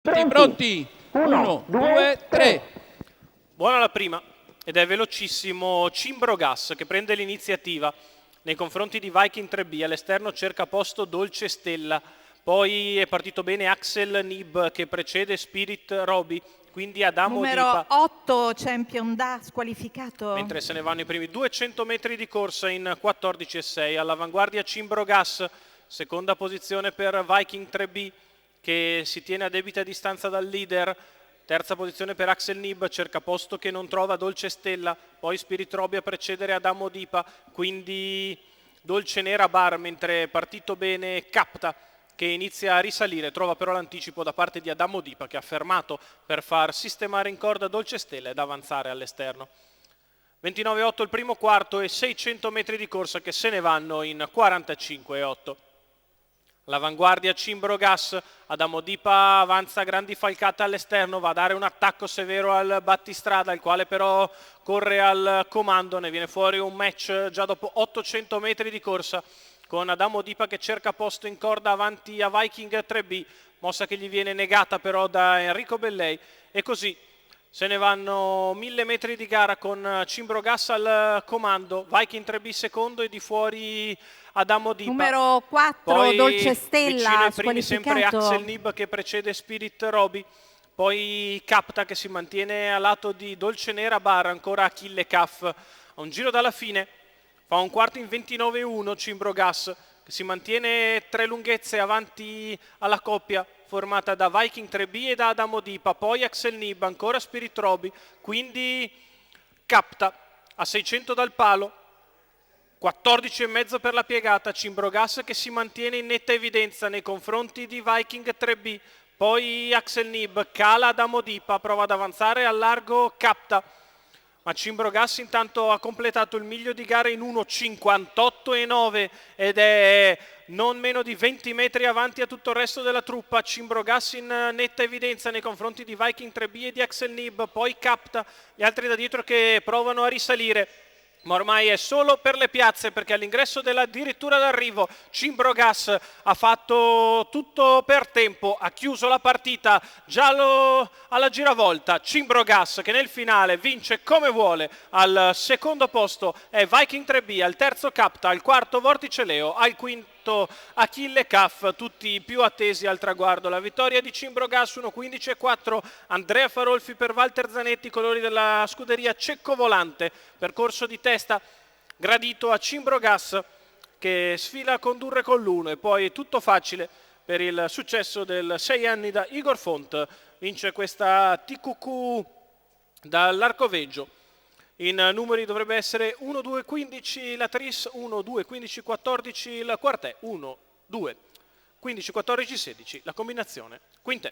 Pronti? 1, 2, 3. Buona la prima ed è velocissimo Cimbro Gas che prende l'iniziativa nei confronti di Viking 3B. All'esterno cerca posto Dolce Stella, poi è partito bene Axel Nib che precede Spirit Roby, quindi Adamo Numero Dipa. 8 Champion Da squalificato. Mentre se ne vanno i primi 200 metri di corsa in 14,6. All'avanguardia Cimbro Gas, seconda posizione per Viking 3B che si tiene a debita distanza dal leader. Terza posizione per Axel Nib, cerca posto che non trova Dolce Stella, poi Spirit Roby a precedere Adamo Dipa, quindi Dolce Nera Bar, mentre partito bene Capta che inizia a risalire, trova però l'anticipo da parte di Adamo Dipa che ha fermato per far sistemare in corda Dolce Stella ed avanzare all'esterno. 29,8 il primo quarto e 600 metri di corsa che se ne vanno in 45,8. L'avanguardia Cimbro Gas, Adamo Dipa avanza grandi falcate all'esterno, va a dare un attacco severo al battistrada, il quale però corre al comando, ne viene fuori un match già dopo 800 metri di corsa con Adamo Dipa che cerca posto in corda avanti a Viking 3B, mossa che gli viene negata però da Enrico Bellei e così se ne vanno 1000 metri di gara con Cimbro Gas al comando, Viking 3B secondo e di fuori Adamo Dipa. Numero 4 poi Dolce Stella vicino ai primi sempre squalificato. Axel Nib che precede Spirit Roby, poi Capta che si mantiene a lato di Dolce Nera Bar, ancora Achille Caff. A un giro dalla fine fa un quarto in 29,1 Cimbro Gas che si mantiene 3 lunghezze avanti alla coppia formata da Viking 3B e da Adamo Dipa, poi Axel Nib, ancora Spirit Roby, quindi Capta a 600 dal palo, 14,5 per la piegata, Cimbro Gas che si mantiene in netta evidenza nei confronti di Viking 3B, poi Axel Nib, cala Adamo Dipa, prova ad avanzare al largo Capta, ma Cimbro Gas intanto ha completato il miglio di gara in 1,58,9 ed è non meno di 20 metri avanti a tutto il resto della truppa. Cimbro Gas in netta evidenza nei confronti di Viking 3B e di Axel Nib, poi Capta, gli altri da dietro che provano a risalire. Ma ormai è solo per le piazze perché all'ingresso addirittura d'arrivo Cimbro Gas ha fatto tutto per tempo, ha chiuso la partita giallo alla giravolta. Cimbro Gas che nel finale vince come vuole, al secondo posto è Viking 3B, al terzo Capta, al quarto Vortice Leo, al quinto Achille Caff, tutti più attesi al traguardo. La vittoria di Cimbro Gas 1,15,4, Andrea Farolfi per Walter Zanetti, colori della scuderia Cecco-Volante, percorso di testa gradito a Cimbro Gas che sfila a condurre con l'1 e poi tutto facile per il successo del 6 anni da Igor Font, vince questa TQQ dall'Arcoveggio. In numeri dovrebbe essere 1, 2, 15 la Tris, 1, 2, 15, 14 il Quartè, 1, 2, 15, 14, 16 la combinazione Quintè.